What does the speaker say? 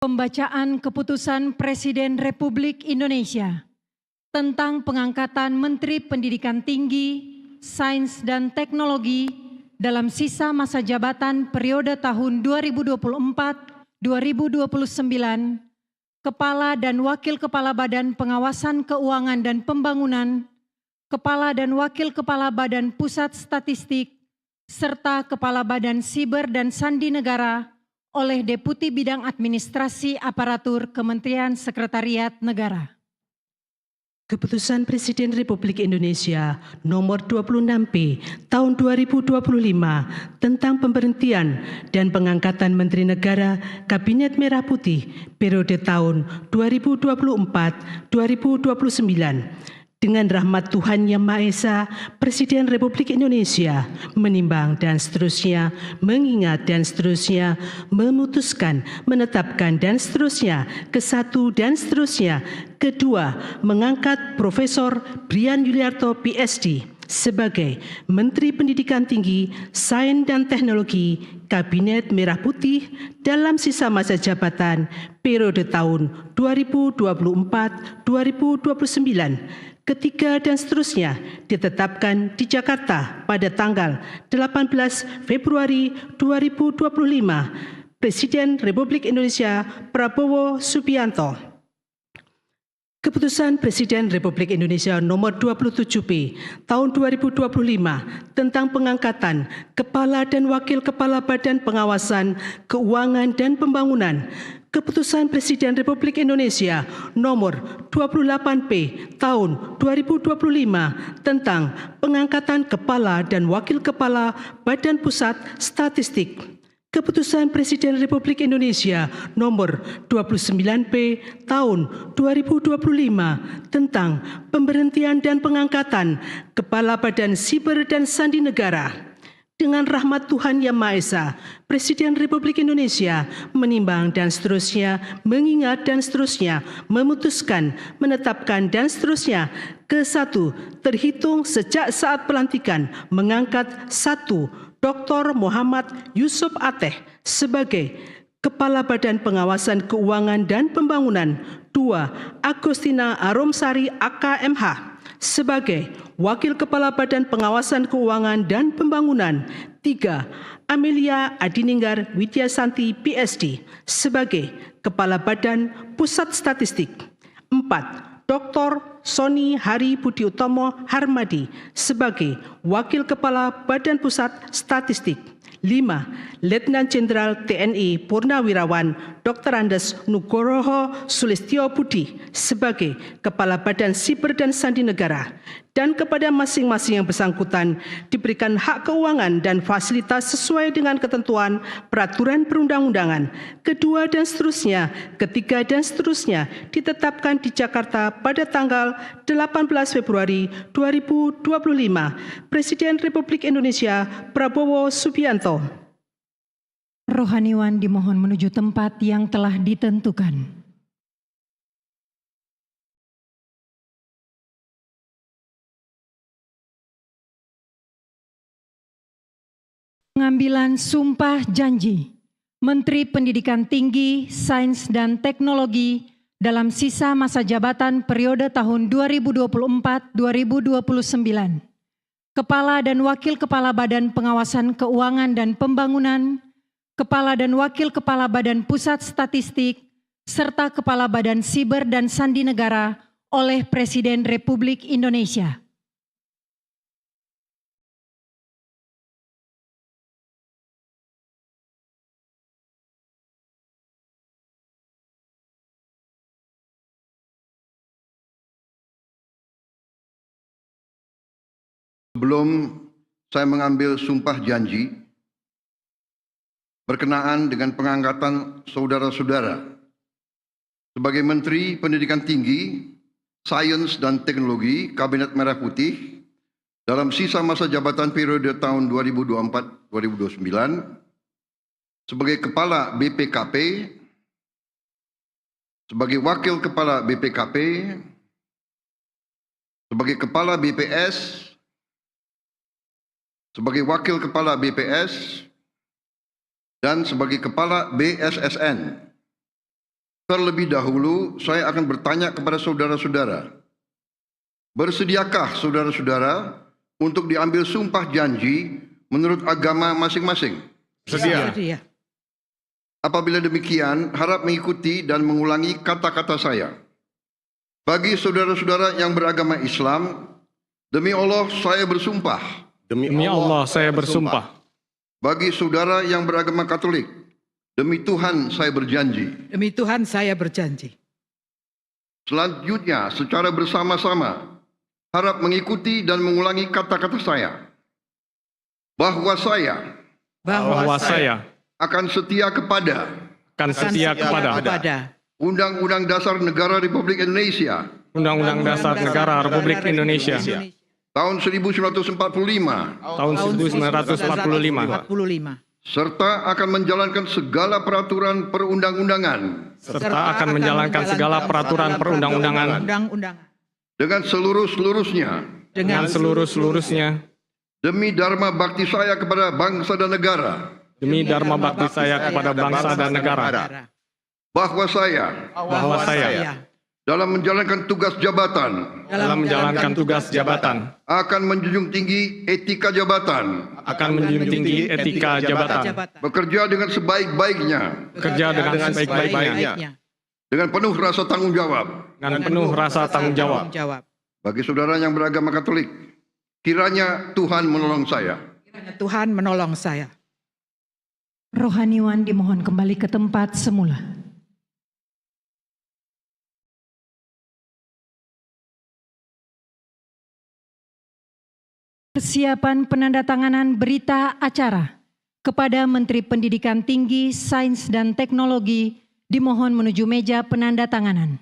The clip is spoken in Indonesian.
Pembacaan Keputusan Presiden Republik Indonesia tentang pengangkatan Menteri Pendidikan Tinggi, Sains dan Teknologi dalam sisa masa jabatan periode tahun 2024-2029, Kepala dan Wakil Kepala Badan Pengawasan Keuangan dan Pembangunan, Kepala dan Wakil Kepala Badan Pusat Statistik, serta Kepala Badan Siber dan Sandi Negara oleh Deputi Bidang Administrasi Aparatur Kementerian Sekretariat Negara. Keputusan Presiden Republik Indonesia Nomor 26P Tahun 2025 tentang pemberhentian dan pengangkatan Menteri Negara Kabinet Merah Putih periode tahun 2024-2029. Dengan rahmat Tuhan Yang Maha Esa, Presiden Republik Indonesia menimbang dan seterusnya, mengingat dan seterusnya, memutuskan, menetapkan dan seterusnya, ke-1 dan seterusnya, kedua, mengangkat Profesor Brian Yuliarto PhD sebagai Menteri Pendidikan Tinggi, Sains dan Teknologi Kabinet Merah Putih dalam sisa masa jabatan periode tahun 2024-2029. Ketiga dan seterusnya ditetapkan di Jakarta pada tanggal 18 Februari 2025. Presiden Republik Indonesia Prabowo Subianto. Keputusan Presiden Republik Indonesia Nomor 27P Tahun 2025 tentang pengangkatan Kepala dan Wakil Kepala Badan Pengawasan Keuangan dan Pembangunan. Keputusan Presiden Republik Indonesia Nomor 28P Tahun 2025 tentang pengangkatan Kepala dan Wakil Kepala Badan Pusat Statistik. Keputusan Presiden Republik Indonesia Nomor 29P Tahun 2025 tentang pemberhentian dan pengangkatan Kepala Badan Siber dan Sandi Negara. Dengan rahmat Tuhan Yang Maha Esa, Presiden Republik Indonesia menimbang dan seterusnya, mengingat dan seterusnya, memutuskan, menetapkan dan seterusnya, ke-1, terhitung sejak saat pelantikan mengangkat 1. Dr. Muhammad Yusuf Ateh sebagai Kepala Badan Pengawasan Keuangan dan Pembangunan. 2. Agustina Aromsari AKMH sebagai Wakil Kepala Badan Pengawasan Keuangan dan Pembangunan. 3. Amelia Adininggar Widyasanti PhD sebagai Kepala Badan Pusat Statistik. 4. Dr. Sony Hari Budi Utomo Harmadi sebagai Wakil Kepala Badan Pusat Statistik. 5. Letnan Jenderal TNI Purnawirawan Dr. Andes Nugroho Sulistyo Budi sebagai Kepala Badan Siber dan Sandi Negara, dan kepada masing-masing yang bersangkutan diberikan hak keuangan dan fasilitas sesuai dengan ketentuan peraturan perundang-undangan. Kedua dan seterusnya, ketiga dan seterusnya ditetapkan di Jakarta pada tanggal 18 Februari 2025. Presiden Republik Indonesia Prabowo Subianto. Rohaniwan dimohon menuju tempat yang telah ditentukan. Pengambilan sumpah janji Menteri Pendidikan Tinggi, Sains dan Teknologi dalam sisa masa jabatan periode tahun 2024-2029. Kepala dan Wakil Kepala Badan Pengawasan Keuangan dan Pembangunan, Kepala dan Wakil Kepala Badan Pusat Statistik, serta Kepala Badan Siber dan Sandi Negara oleh Presiden Republik Indonesia. Sebelum saya mengambil sumpah janji berkenaan dengan pengangkatan saudara-saudara sebagai Menteri Pendidikan Tinggi, Sains dan Teknologi Kabinet Merah Putih dalam sisa masa jabatan periode tahun 2024-2029, sebagai Kepala BPKP, sebagai Wakil Kepala BPKP, sebagai Kepala BPS, sebagai Wakil Kepala BPS, dan sebagai Kepala BSSN Terlebih dahulu, saya akan bertanya kepada saudara-saudara. Bersediakah saudara-saudara untuk diambil sumpah janji menurut agama masing-masing? Sedia. Sedia. Apabila demikian, harap mengikuti dan mengulangi kata-kata saya. Bagi saudara-saudara yang beragama Islam, demi Allah saya bersumpah. Demi Allah saya bersumpah. Bagi saudara yang beragama Katolik, demi Tuhan saya berjanji. Demi Tuhan saya berjanji. Selanjutnya, secara bersama-sama, harap mengikuti dan mengulangi kata-kata saya. Bahwa saya Bahwa saya akan setia kepada akan setia kepada Undang-Undang Dasar Negara Republik Indonesia Undang-Undang Dasar Negara Republik Indonesia tahun 1945 tahun 1945 serta akan menjalankan segala peraturan perundang-undangan serta akan menjalankan segala peraturan perundang-undangan dengan seluruh-seluruhnya dengan seluruh-seluruhnya demi dharma bakti saya kepada bangsa dan negara. demi dharma bakti saya kepada bangsa dan negara. Bahwa saya Bahwa saya dalam menjalankan tugas jabatan akan menjunjung tinggi etika jabatan, akan menjunjung tinggi etika jabatan, bekerja dengan sebaik-baiknya, kerja dengan sebaik-baiknya, dengan penuh rasa tanggung jawab. dengan penuh rasa tanggung jawab. Bagi saudara yang beragama Katolik, kiranya Tuhan menolong saya. Tuhan menolong saya. Rohaniwan dimohon kembali ke tempat semula. Persiapan penandatanganan berita acara kepada Menteri Pendidikan Tinggi, Sains dan Teknologi dimohon menuju meja penandatanganan.